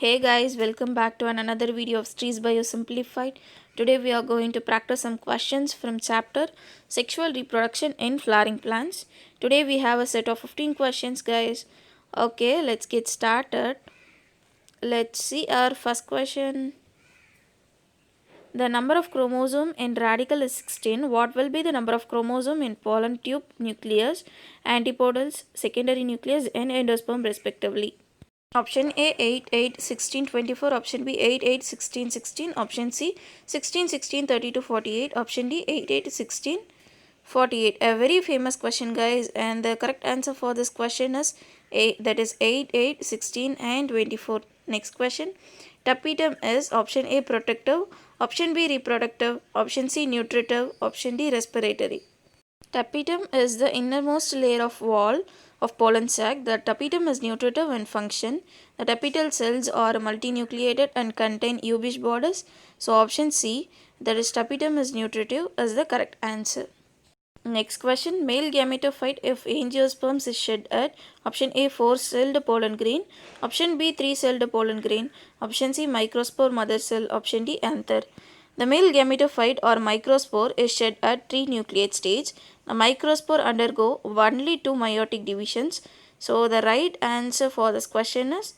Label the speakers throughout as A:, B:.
A: Hey guys, welcome back to another video of Streets Bio Simplified. Today we are going to practice some questions from chapter Sexual Reproduction in Flowering Plants. Today we have a set of 15 questions guys. Okay, let's get started. Let's see our first question. The number of chromosome in radicle is 16. What will be the number of chromosome in pollen tube nucleus, antipodals, secondary nucleus and endosperm respectively? Option A 8, 8, 16, 24. Option B 8, 8, 16, 16. Option C 16, 16, 32, 48. Option D 8, 8, 16, 48. A very famous question guys, and the correct answer for this question is A, that is 8, 8, 16 and 24. Next question. Tapetum is option A protective, option B reproductive, option C nutritive, option D respiratory. Tapetum is the innermost layer of wall of pollen sac. The tapetum is nutritive in function. The tapetal cells are multinucleated and contain ubish borders. So option C, that is tapetum is nutritive, is the correct answer. Next question. Male gametophyte if angiosperms is shed at option A 4-celled pollen grain, option B 3-celled pollen grain, option C microspore mother cell, option D anther. The male gametophyte or microspore is shed at 3 nucleate stage. The microspore undergo only 2 meiotic divisions. So the right answer for this question is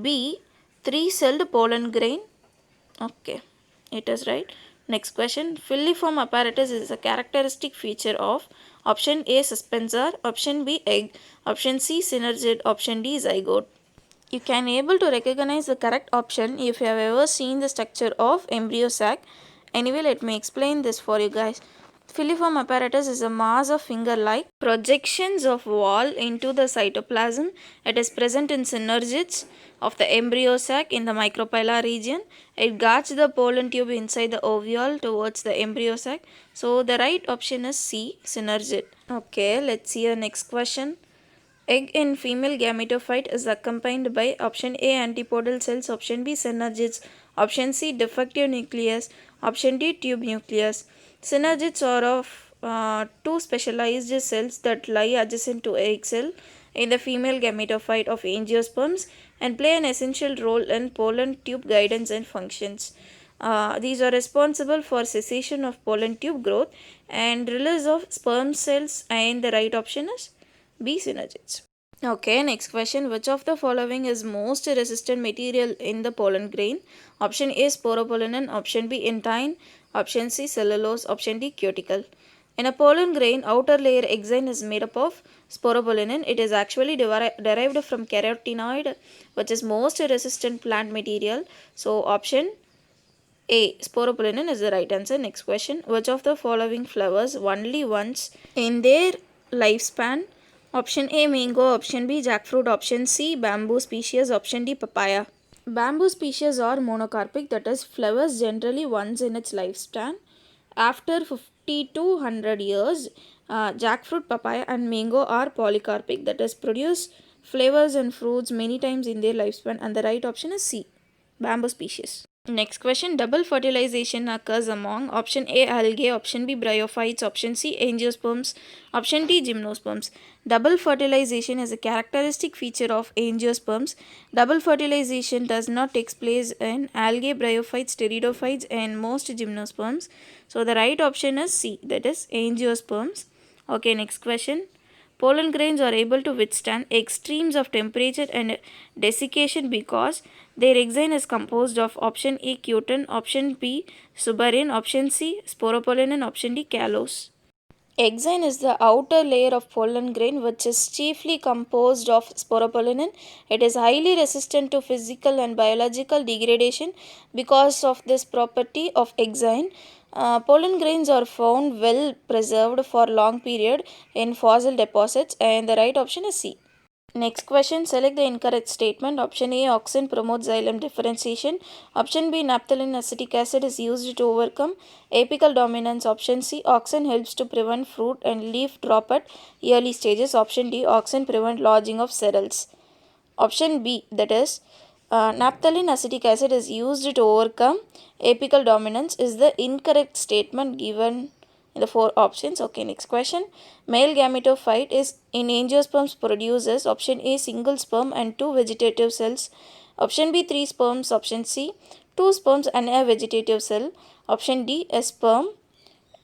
A: B 3-celled pollen grain. Okay, it is right. Next question. Filiform apparatus is a characteristic feature of option A suspensor, option B egg, option C synergid, option D zygote. You can able to recognize the correct option if you have ever seen the structure of embryo sac. Anyway, let me explain this for you guys. Filiform apparatus is a mass of finger-like projections of wall into the cytoplasm. It is present in synergids of the embryo sac in the micropylla region. It guards the pollen tube inside the ovule towards the embryo sac. So the right option is C, synergid. Okay, let's see the next question. Egg in female gametophyte is accompanied by option A antipodal cells, option B synergids, option C defective nucleus, option D tube nucleus. Synergids are of two specialized cells that lie adjacent to egg cell in the female gametophyte of angiosperms and play an essential role in pollen tube guidance and functions. These are responsible for cessation of pollen tube growth and release of sperm cells, and the right option is B synergids. Okay, next question. Which of the following is most resistant material in the pollen grain? Option A sporopollenin, option B intine, option C cellulose, option D cuticle. In a pollen grain, outer layer exine is made up of sporopollenin. It is actually derived from carotenoid, which is most resistant plant material. So option A sporopollenin is the right answer. Next question. Which of the following flowers only once in their lifespan? Option A mango, option B jackfruit, option C bamboo species, option D papaya. Bamboo species are monocarpic, that is flowers generally once in its lifespan. After 50 to 100 years, jackfruit, papaya and mango are polycarpic, that is produce flavors and fruits many times in their lifespan, and the right option is C, bamboo species. Next question. Double fertilization occurs among option A algae, option B bryophytes, option C angiosperms, option D gymnosperms. Double fertilization is a characteristic feature of angiosperms. Double fertilization does not take place in algae, bryophytes, pteridophytes and most gymnosperms. So the right option is C, that is angiosperms. Okay, next question. Pollen grains are able to withstand extremes of temperature and desiccation because their exine is composed of option A cutin, option B suberin, option C sporopollen and option D callose. Exine is the outer layer of pollen grain which is chiefly composed of sporopollenin. It is highly resistant to physical and biological degradation because of this property of exine. Pollen grains are found well preserved for long period in fossil deposits, and the right option is C. Next question. Select the incorrect statement. Option A auxin promotes xylem differentiation. Option B naphthalene acetic acid is used to overcome apical dominance. Option C auxin helps to prevent fruit and leaf drop at early stages. Option D auxin prevent lodging of cereals. Option B, that is naphthalene acetic acid is used to overcome apical dominance, is the incorrect statement given in the four options. Okay, next question. Male gametophyte is in angiosperms produces option A single sperm and two vegetative cells. Option B, 3 sperms. Option C, 2 sperms and a vegetative cell. Option D, a sperm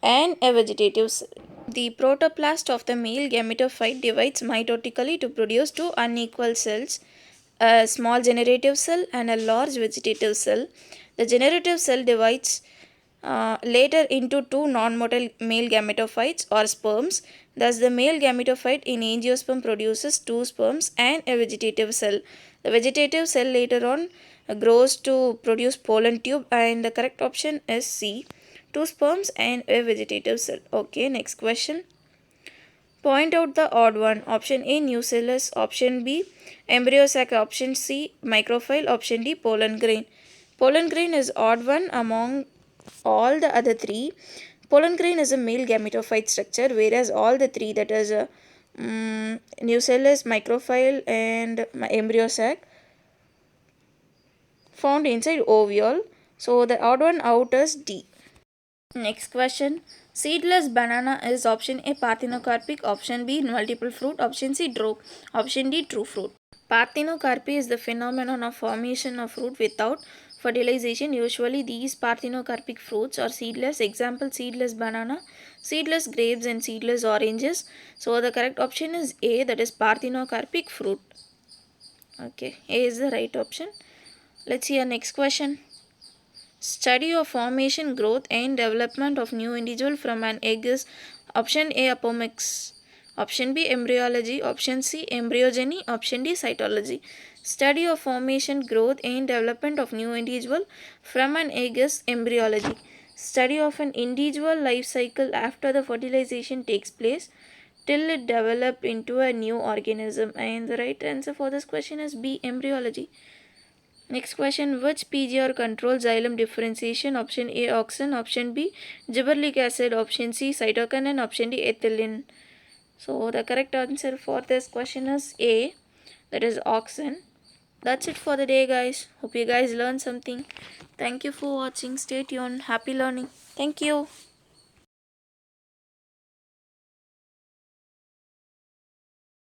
A: and a vegetative cell. The protoplast of the male gametophyte divides mitotically to produce two unequal cells, a small generative cell and a large vegetative cell. The generative cell divides later into two non-motile male gametophytes or sperms. Thus, the male gametophyte in angiosperm produces two sperms and a vegetative cell. The vegetative cell later on grows to produce pollen tube, and the correct option is C, two sperms and a vegetative cell. Okay, next question. Point out the odd one. Option A, nucellus. Option B, embryo sac. Option C, micropyle. Option D, pollen grain. Pollen grain is odd one among all the other three. Pollen grain is a male gametophyte structure, whereas all the three, that is nucellus, micropyle, and embryo sac, found inside ovule. So the odd one out is D. Next question. Seedless banana is option A, parthenocarpic. Option B, multiple fruit. Option C, drogue. Option D, true fruit. Parthenocarpy is the phenomenon of formation of fruit without fertilization. Usually these parthenocarpic fruits are seedless. Example, seedless banana, seedless grapes and seedless oranges. So the correct option is A, that is parthenocarpic fruit. Okay, A is the right option. Let's see our next question. Study of formation, growth and development of new individual from an egg is option A, apomix. Option B, embryology. Option C, embryogeny. Option D, cytology. Study of formation, growth and development of new individual from an egg is embryology. Study of an individual life cycle after the fertilization takes place till it developed into a new organism. And the right answer for this question is B, embryology. Next question. Which PGR controls xylem differentiation? Option A, auxin. Option B, gibberellic acid. Option C, cytokinin. Option D, ethylene. So the correct answer for this question is A, that is auxin. That's it for the day, guys. Hope you guys learned something. Thank you for watching. Stay tuned. Happy learning. Thank you.